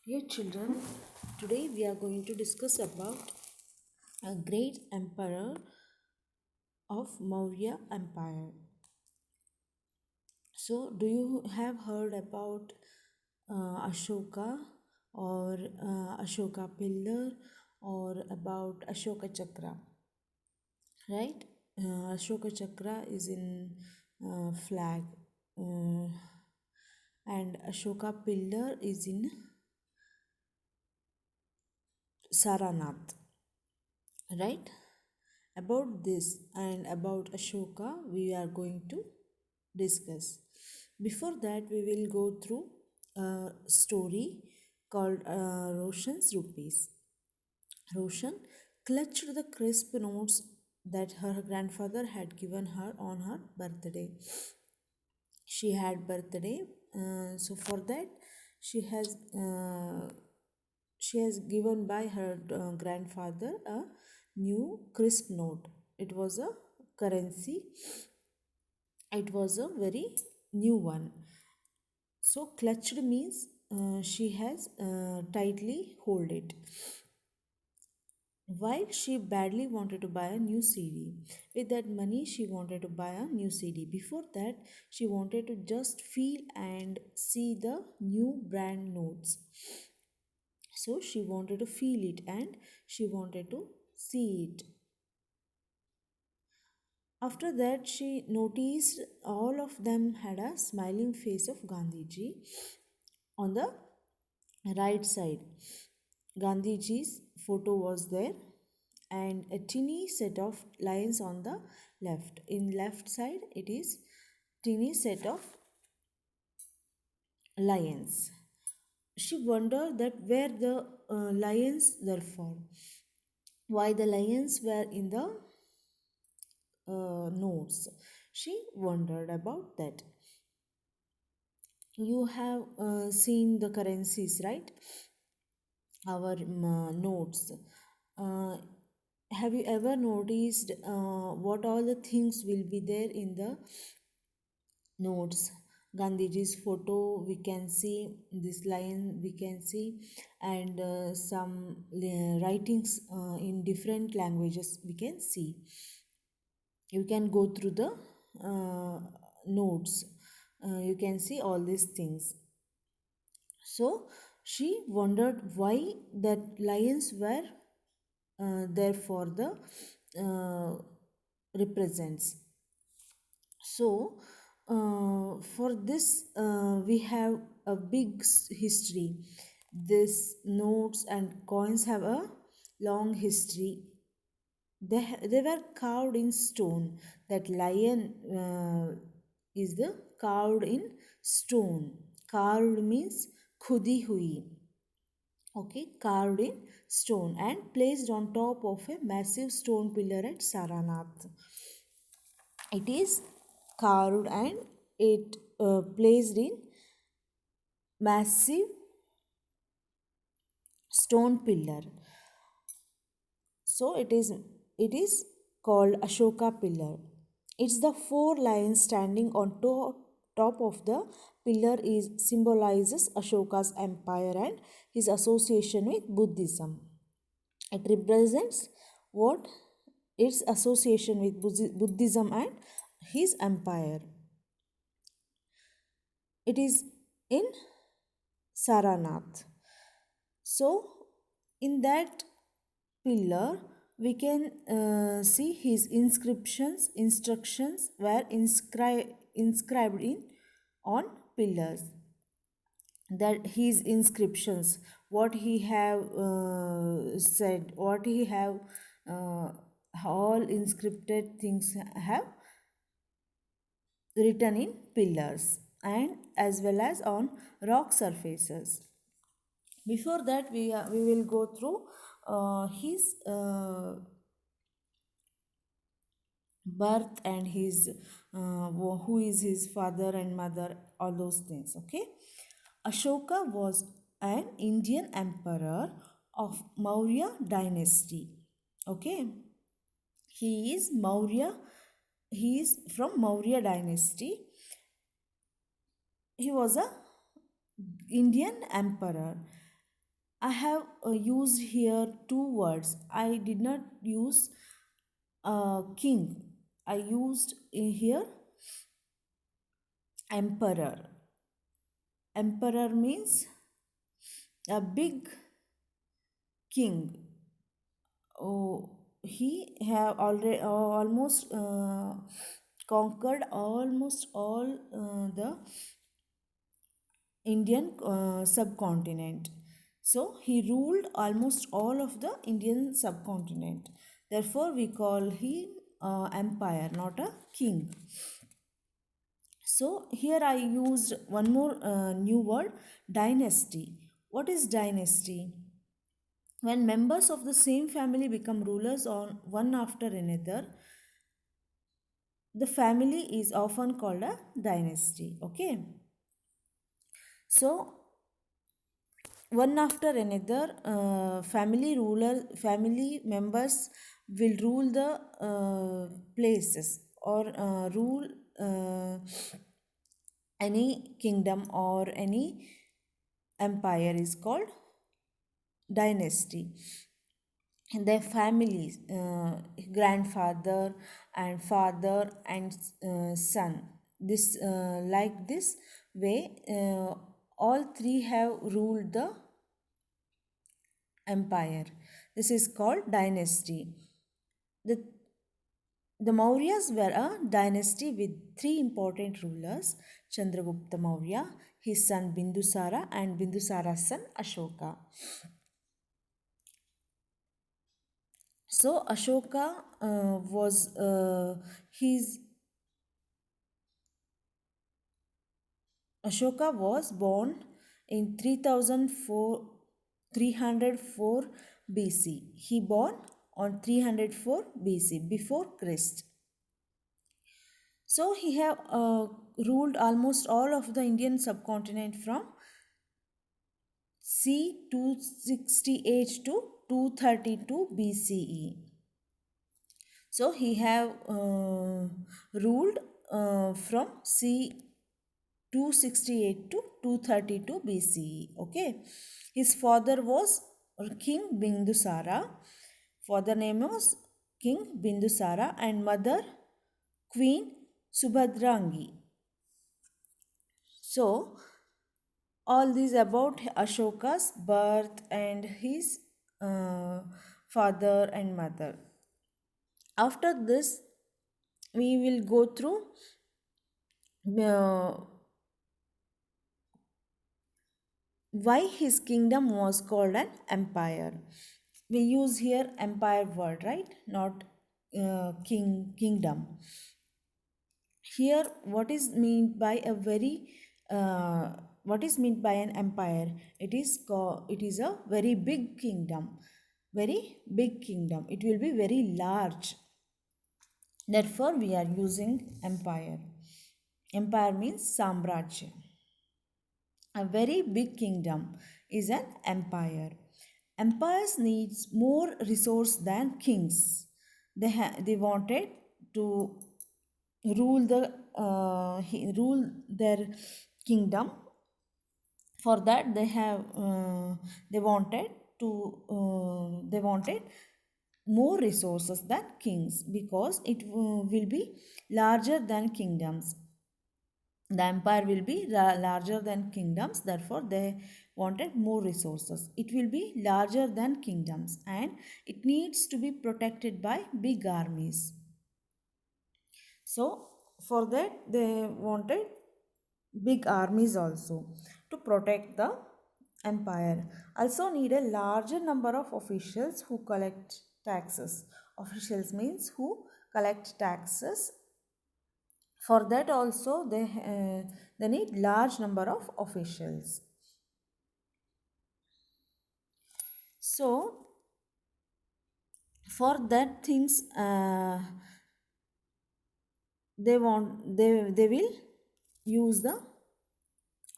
Dear children, today we are going to discuss about a great emperor of Maurya Empire. So, do you have heard about Ashoka or Ashoka Pillar or about Ashoka Chakra? Right? Ashoka Chakra is in flag, uh, and Ashoka Pillar is in Saranath. Right? About this and about Ashoka, we are going to discuss. Before that, we will go through a story called Roshan's Rupees. Roshan clutched the crisp notes that her grandfather had given her on her birthday. She had birthday, so for that she has uh, she has given by her grandfather a new crisp note. It was a currency. It was a very new one. So clutched means she has tightly hold it. While she badly wanted to buy a new CD. With that money, she wanted to buy a new CD. Before that, she wanted to just feel and see the new brand notes. So she wanted to feel it and she wanted to see it. After that, she noticed all of them had a smiling face of Gandhiji on the right side. Gandhiji's photo was there and a teeny set of lines on the left. In left side, it is teeny set of lions. She wondered that where the lions were for, why the lions were in the notes. She wondered about that. You have seen the currencies, right? Our notes. Uh, have you ever noticed what all the things will be there in the notes? Gandhiji's photo, we can see this line, we can see, and some writings in different languages, we can see. You can go through the notes, you can see all these things. So she wondered why that lions were there for the represents. So for this we have a big history. This notes and coins have a long history. They were carved in stone. That lion is the carved in stone. Carved means khudi hui. Okay, carved in stone and placed on top of a massive stone pillar at Saranath. It is carved and it placed in massive stone pillar. So it is called Ashoka pillar. It's the four lions standing on top of the pillar is symbolizes Ashoka's empire and his association with Buddhism. It represents what its association with Buddhism and his empire. It is in Saranath. So, in that pillar, we can see his instructions were inscribed in on pillars. That his inscriptions, what he have said, what he have uh, all inscripted things have written in pillars and as well as on rock surfaces. Before that, we will go through his birth and his who is his father and mother, all those things. Okay, Ashoka was an Indian emperor of Maurya dynasty. Okay, he is Maurya. He is from Maurya dynasty. He was a Indian emperor. I have used here two words. I did not use king. I used here emperor. Emperor means a big king. Oh, he have already almost conquered almost all the Indian subcontinent. So he ruled almost all of the Indian subcontinent. Therefore, we call him empire, not a king. So here I used one more new word, dynasty. What is dynasty? When members of the same family become rulers on one after another, the family is often called a dynasty. Okay. So one after another, family members will rule the places or rule uh, any kingdom or any empire is called dynasty. And their families, grandfather and father and son, this like this way, all three have ruled the empire. This is called dynasty. The the Mauryas were a dynasty with three important rulers: Chandragupta Maurya, his son Bindusara, and Bindusara's son Ashoka. So Ashoka was his Ashoka was born in 304 BC. He born on 304 BC before Christ. So he have ruled almost all of the Indian subcontinent from C 268 to 232 BCE. So he have ruled from C 268 to 232 BCE. Okay. His father was King Bindusara. Father name was King Bindusara and mother Queen Subhadrangi. So all these about Ashoka's birth and his uh, father and mother. After this, we will go through uh, why his kingdom was called an empire. We use here empire word, right? Not kingdom. Here, what is meant by a very what is meant by an empire? It is a very big kingdom, very big kingdom. It will be very large. Therefore, we are using empire. Empire means samrajya. A very big kingdom is an empire. Empires needs more resource than kings. They wanted to rule their kingdom. For that they wanted more resources than kings because it will be larger than kingdoms. The empire will be larger than kingdoms, therefore they wanted more resources. It will be larger than kingdoms and it needs to be protected by big armies. So for that they wanted big armies also to protect the empire. Also need a larger number of officials who collect taxes. Officials means who collect taxes. For that also they need large number of officials. So for that things they will use the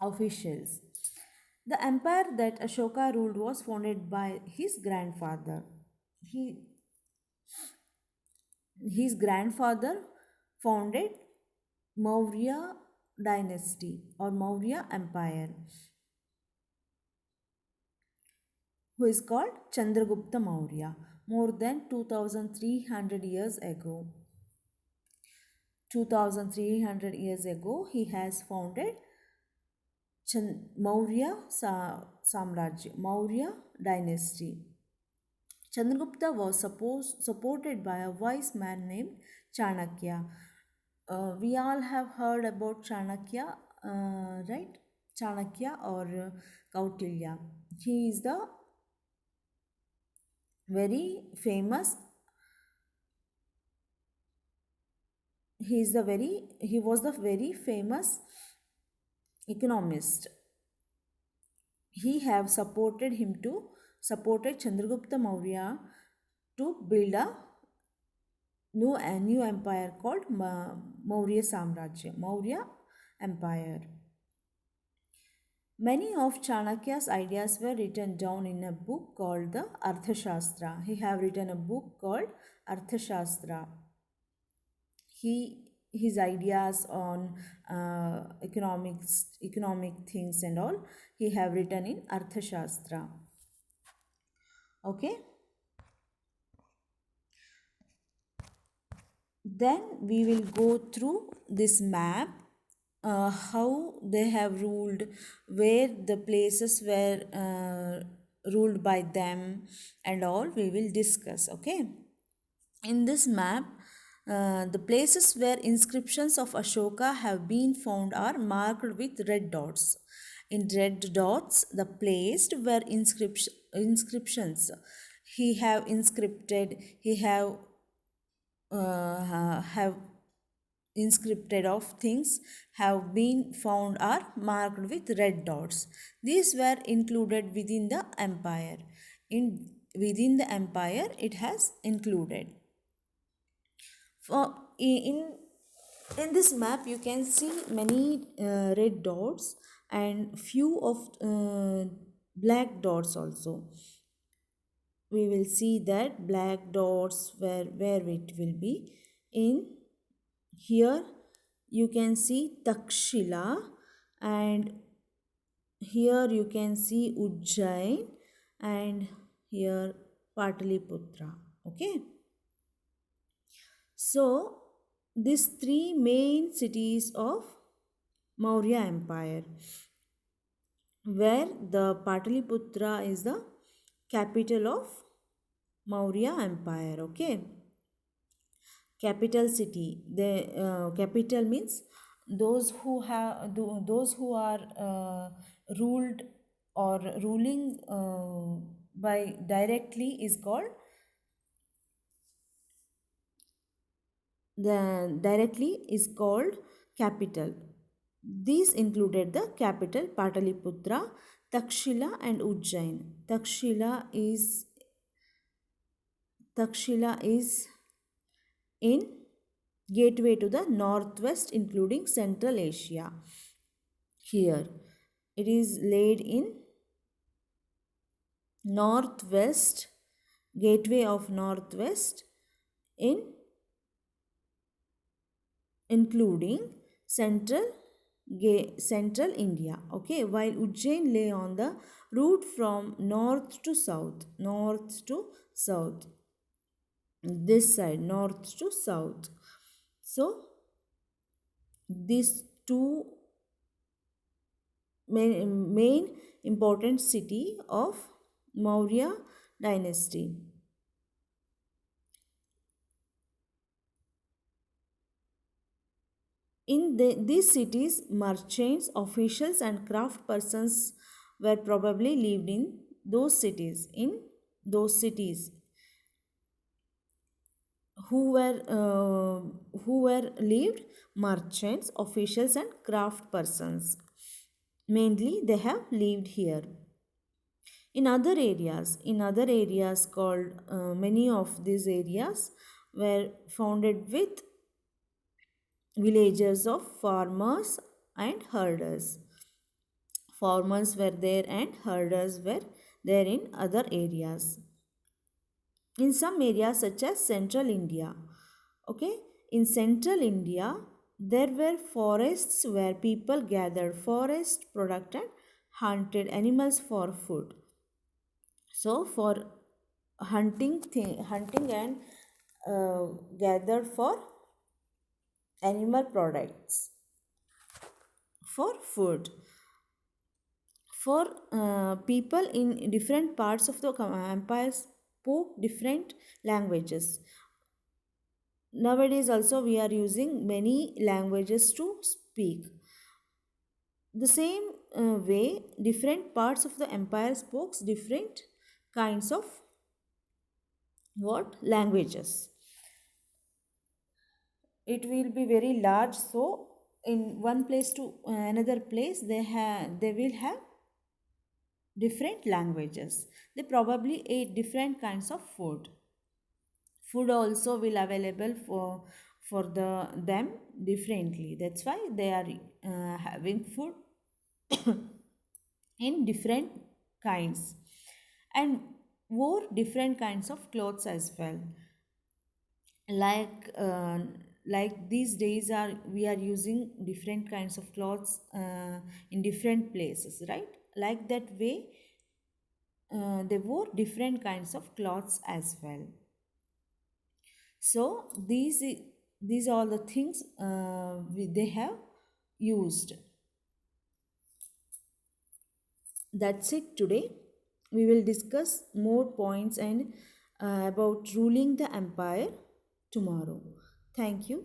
officials. The empire that Ashoka ruled was founded by his grandfather. He His grandfather founded Maurya dynasty or Maurya empire. who is called Chandragupta Maurya. More than 2300 years ago, 2300 years ago, he has founded Maurya Samrajya, Maurya dynasty. Chandragupta was supported by a wise man named Chanakya. We all have heard about Chanakya, right? Chanakya or Kautilya. He is the very famous. He was the very famous economist. He have supported Chandragupta Maurya to build a new empire called Maurya Samrajya, Maurya Empire. Many of Chanakya's ideas were written down in a book called the Arthashastra. He have written a book called Arthashastra. His ideas on economic things and all, he have written in Arthashastra. Okay. Then we will go through this map, how they have ruled, where the places were ruled by them, and all we will discuss. Okay. In this map, the places where inscriptions of Ashoka have been found are marked with red dots. In red dots, the placed where inscriptions he have inscripted, have inscripted of things have been found are marked with red dots. These were included within the empire. Within the empire, it has included. For in this map, you can see many red dots and few of black dots also. We will see that black dots where it will be. In here you can see Takshila, and here you can see Ujjain, and here Pataliputra. Okay. So these three main cities of Maurya Empire, where the Pataliputra is the capital of Maurya Empire. Okay. Capital city. The capital means those who are ruled or ruling by directly is called capital. These included the capital Pataliputra, Takshila and Ujjain. Takshila is in gateway to the northwest, including Central Asia. Here it is laid in northwest, gateway of northwest, in including central India. Okay, while Ujjain lay on the route from north to south, this side, north to south. So these two main important city of Maurya dynasty. In these cities, merchants, officials, and craft persons were probably lived in those cities. Who were lived merchants, officials, and craft persons. Mainly, they have lived here. In other areas called many of these areas were founded with villages of farmers and herders. Farmers were there and herders were there in other areas. In some areas such as central India, okay, in central India, there were forests where people gathered forest product and hunted animals for food. So for hunting and gathered for animal products for food. For people in different parts of the empire spoke different languages. Nowadays also we are using many languages to speak. The same way, different parts of the empire spoke different kinds of what languages. It will be very large, so in one place to another place they will have different languages. They probably ate different kinds of food. Food also will available for them differently. That's why they are having food in different kinds, and wore different kinds of clothes as well. like uh, like these days are we are using different kinds of clothes in different places, right? Like that way, they wore different kinds of clothes as well. So these are the things they have used. That's it today. We will discuss more points and about ruling the empire tomorrow. Thank you.